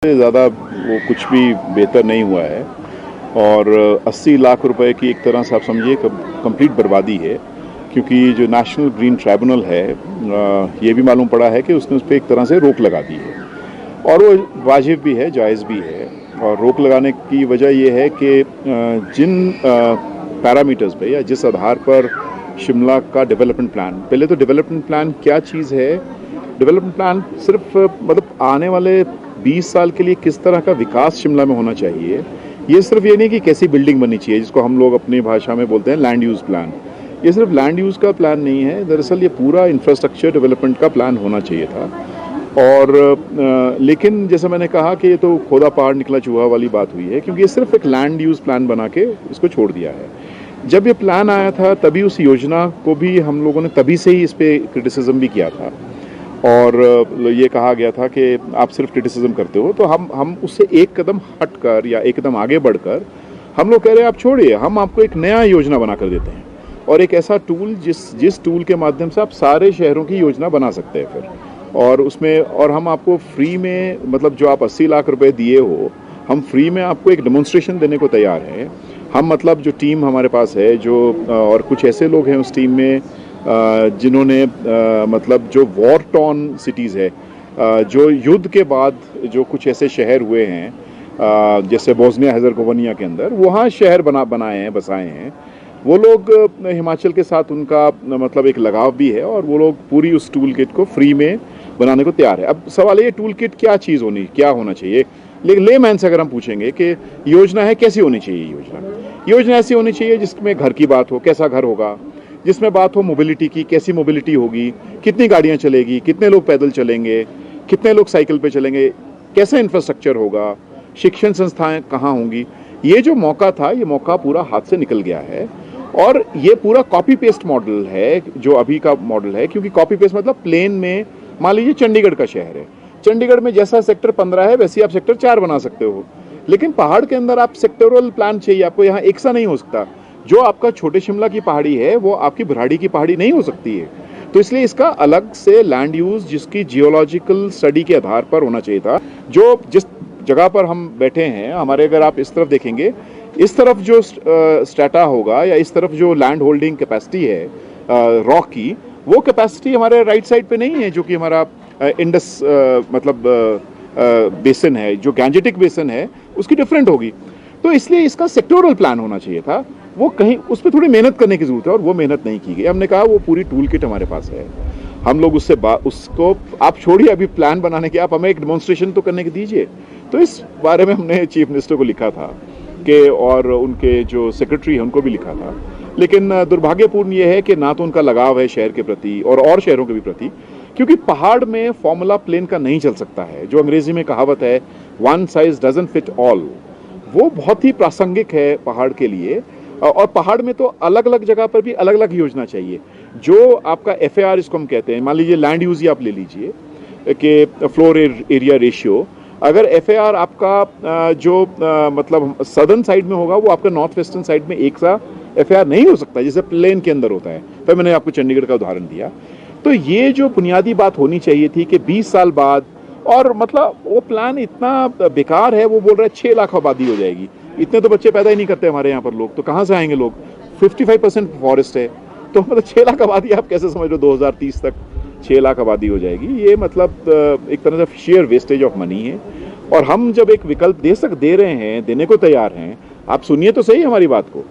ज़्यादा वो कुछ भी बेहतर नहीं हुआ है और 80 लाख रुपए की एक तरह से आप समझिए कंप्लीट बर्बादी है, क्योंकि जो नेशनल ग्रीन ट्राइब्यूनल है ये भी मालूम पड़ा है कि उसने उस पर एक तरह से रोक लगा दी है और वो वाजिब भी है, जायज़ भी है। और रोक लगाने की वजह ये है कि जिन पैरामीटर्स पे या जिस आधार पर शिमला का डेवलपमेंट प्लान, पहले तो डेवलपमेंट प्लान क्या चीज़ है, डेवलपमेंट प्लान सिर्फ मतलब आने वाले 20 साल के लिए किस तरह का विकास शिमला में होना चाहिए, ये सिर्फ ये नहीं कि कैसी बिल्डिंग बननी चाहिए जिसको हम लोग अपनी भाषा में बोलते हैं लैंड यूज़ प्लान। ये सिर्फ लैंड यूज़ का प्लान नहीं है, दरअसल ये पूरा इंफ्रास्ट्रक्चर डेवलपमेंट का प्लान होना चाहिए था। और लेकिन जैसे मैंने कहा कि ये तो खोदा पहाड़ निकला चूहा वाली बात हुई है, क्योंकि ये सिर्फ एक लैंड यूज़ प्लान बना के इसको छोड़ दिया है। जब ये प्लान आया था तभी उस योजना को भी हम लोगों ने तभी से ही इस पर क्रिटिसिज्म भी किया था और ये कहा गया था कि आप सिर्फ क्रिटिसिज्म करते हो, तो हम उससे एक कदम हटकर या एक कदम आगे बढ़कर हम लोग कह रहे हैं आप छोड़िए, हम आपको एक नया योजना बना कर देते हैं और एक ऐसा टूल जिस टूल के माध्यम से आप सारे शहरों की योजना बना सकते हैं फिर। और उसमें और हम आपको फ्री में, मतलब जो आप 80 लाख रुपए दिए हो, हम फ्री में आपको एक डेमोन्स्ट्रेशन देने को तैयार हैं। हम मतलब जो टीम हमारे पास है, जो और कुछ ऐसे लोग हैं उस टीम में जिन्होंने मतलब जो वॉर टॉर्न सिटीज़ है, जो युद्ध के बाद जो कुछ ऐसे शहर हुए हैं जैसे बोस्निया हर्ज़ेगोविना के अंदर, वहाँ शहर बनाए हैं, बसाए हैं। वो लोग हिमाचल के साथ उनका मतलब एक लगाव भी है और वो लोग पूरी उस टूल किट को फ्री में बनाने को तैयार है। अब सवाल है ये टूल किट क्या होना चाहिए, लेकिन लेमैन से अगर हम पूछेंगे कि योजना है कैसी होनी चाहिए, योजना ऐसी होनी चाहिए जिसमें घर की बात हो, कैसा घर होगा, जिसमें बात हो मोबिलिटी की, कैसी मोबिलिटी होगी, कितनी गाड़ियां चलेगी, कितने लोग पैदल चलेंगे, कितने लोग साइकिल पे चलेंगे, कैसा इंफ्रास्ट्रक्चर होगा, शिक्षण संस्थाएं कहाँ होंगी। ये जो मौका था, ये मौका पूरा हाथ से निकल गया है और ये पूरा कॉपी पेस्ट मॉडल है जो अभी का मॉडल है। क्योंकि कॉपी पेस्ट मतलब प्लेन में, मान लीजिए चंडीगढ़ का शहर है, चंडीगढ़ में जैसा सेक्टर 15 है वैसे आप सेक्टर 4 बना सकते हो, लेकिन पहाड़ के अंदर आप सेक्टरल प्लान चाहिए आपको, यहाँ एक सा नहीं हो सकता। जो आपका छोटे शिमला की पहाड़ी है वो आपकी भराड़ी की पहाड़ी नहीं हो सकती है, तो इसलिए इसका अलग से लैंड यूज जिसकी जियोलॉजिकल स्टडी के आधार पर होना चाहिए था। जो जिस जगह पर हम बैठे हैं, हमारे अगर आप इस तरफ देखेंगे, इस तरफ जो स्ट्रेटा होगा या इस तरफ जो लैंड होल्डिंग कैपेसिटी है रॉक की, वो कैपेसिटी हमारे राइट साइड पे नहीं है, जो कि हमारा इंडस मतलब बेसिन है, जो गैंजेटिक बेसिन है उसकी डिफरेंट होगी। तो इसलिए इसका सेक्टोरल प्लान होना चाहिए था, वो कहीं उस पर थोड़ी मेहनत करने की जरूरत है और वो मेहनत नहीं की गई। हमने कहा वो पूरी टूल किट हमारे पास है, हम लोग उसको आप छोड़िए अभी प्लान बनाने के, आप हमें एक डेमोन्स्ट्रेशन तो करने की दीजिए। तो इस बारे में हमने चीफ मिनिस्टर को लिखा था कि, और उनके जो सेक्रेटरी हैं उनको भी लिखा था, लेकिन दुर्भाग्यपूर्ण ये है कि ना तो उनका लगाव है शहर के प्रति और शहरों के भी प्रति, क्योंकि पहाड़ में फॉर्मूला प्लेन का नहीं चल सकता है। जो अंग्रेजी में कहावत है one size doesn't fit all, वो बहुत ही प्रासंगिक है पहाड़ के लिए। और पहाड़ में तो अलग अलग जगह पर भी अलग अलग योजना चाहिए। जो आपका FAR इसको हम कहते हैं, मान लीजिए लैंड यूज ही आप ले लीजिए कि फ्लोर एरिया रेशियो, अगर FAR आपका जो मतलब सदर्न साइड में होगा वो आपका नॉर्थ वेस्टर्न साइड में एक सा FAR नहीं हो सकता जैसे प्लेन के अंदर होता है। फिर मैंने आपको चंडीगढ़ का उदाहरण दिया। तो ये जो बुनियादी बात होनी चाहिए थी कि 20 साल बाद, और मतलब वो प्लान इतना बेकार है, वो बोल रहा है 6 लाख आबादी हो जाएगी। इतने तो बच्चे पैदा ही नहीं करते हमारे यहाँ पर लोग, तो कहाँ से आएंगे लोग। 55% फॉरेस्ट है, तो मतलब 6 लाख आबादी आप कैसे समझ लो 2030 तक 6 लाख आबादी हो जाएगी। ये मतलब एक तरह से शेयर वेस्टेज ऑफ मनी है। और हम जब एक विकल्प दे रहे हैं, देने को तैयार हैं, आप सुनिए तो सही हमारी बात को।